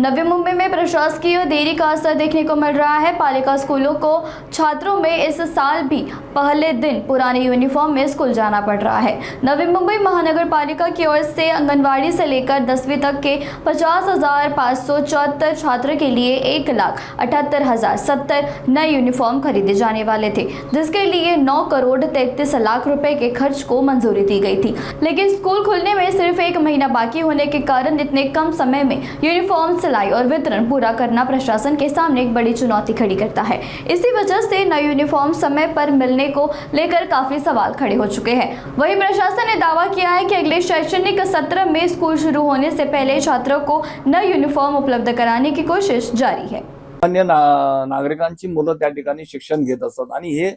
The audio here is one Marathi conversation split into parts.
नवी मुंबई में प्रशासकीय देरी का असर देखने को मिल रहा है। पालिका स्कूलों को छात्रों में इस साल भी पहले दिन पुराने यूनिफॉर्म में स्कूल जाना पड़ रहा है। नवी मुंबई महानगर पालिका की ओर से आंगनवाड़ी से लेकर 10वीं तक के 50,574 छात्र के लिए 1,78,070 नए यूनिफॉर्म खरीदे जाने वाले थे, जिसके लिए 9 करोड़ 33 लाख रुपए के खर्च को मंजूरी दी गई थी। लेकिन स्कूल खुलने में सिर्फ 1 महीना बाकी होने के कारण इतने कम समय में यूनिफॉर्म सिलाई और वितरण पूरा करना प्रशासन के सामने एक बड़ी चुनौती खड़ी करता है। इसी वजह से नए यूनिफॉर्म समय पर मिलने को लेकर काफी सवाल खड़े हो चुके हैं। वहीं प्रशासन ने दावा किया है कि अगले शैक्षणिक सत्र में स्कूल शुरू होने से पहले छात्रों को नए यूनिफॉर्म उपलब्ध कराने की कोशिश जारी है। अन्य नागरिकांची मुलं त्या ठिकाणी शिक्षण घेत असतात आणि हे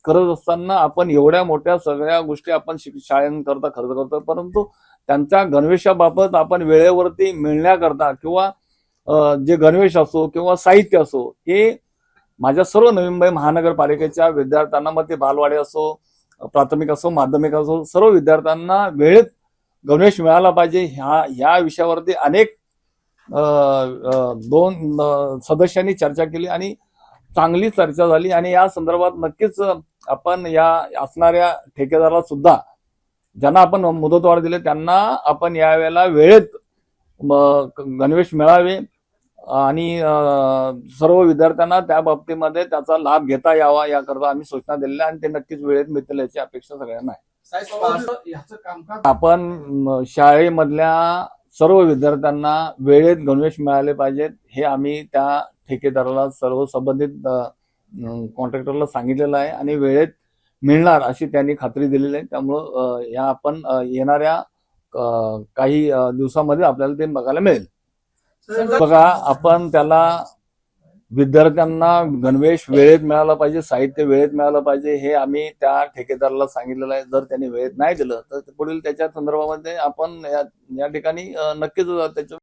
करत असताना आपण एवढ्या मोठ्या सगळ्या गोष्टी आपण शाळांकरता खर्च करतो, परंतु त्यांच्या गणवेशाबाबत आपण वेळेवरती मिळण्याकरता किंवा जे गणवेश असो किंवा साहित्य असो हे माझ्या सर्व नवी मुंबई महानगरपालिकेच्या विद्यार्थ्यांना, मग ते बालवाडी असो, प्राथमिक असो, माध्यमिक असो, सर्व विद्यार्थ्यांना वेळेत गणवेश मिळाला पाहिजे ह्या विषयावरती अनेक दोन सदस्यांनी चर्चा केली आणि चांगली चर्चा झाली आणि या संदर्भात नक्कीच आपण या असणाऱ्या ठेकेदाराला सुद्धा, ज्यांना आपण मुदतवाढ दिले त्यांना आपण यावेळेला वेळेत गणवेश मिळावे आणि सर्व विद्यार्थ्यांना त्या बाबतीमध्ये त्याचा लाभ घेता यावा याकरता आम्ही सूचना दिलेल्या आणि ते नक्कीच वेळेत मिळतील याची अपेक्षा सगळ्यांना आहे। आपण शाळेमधल्या सर्व विद्यार्थ्यांना वेळेत गणवेश मिळाले पाहिजेत हे आम्ही त्या ठेकेदाराला, सर्व संबंधित कॉन्ट्रॅक्टरला सांगितलेलं आहे आणि वेळेत मिळणार अशी त्यांनी खात्री दिलेली आहे। त्यामुळं या आपण येणाऱ्या काही दिवसामध्ये आपल्याला ते बघायला मिळेल। बघा, आपण त्याला विद्यार्थ्यांना गणवेश वेळेत मिळाला पाहिजे, साहित्य वेळेत मिळालं पाहिजे हे आम्ही त्या ठेकेदाराला सांगितलेलं आहे। जर त्यांनी वेळेत नाही दिलं तर पुढील त्याच्या संदर्भामध्ये आपण या ठिकाणी नक्कीच त्याच्या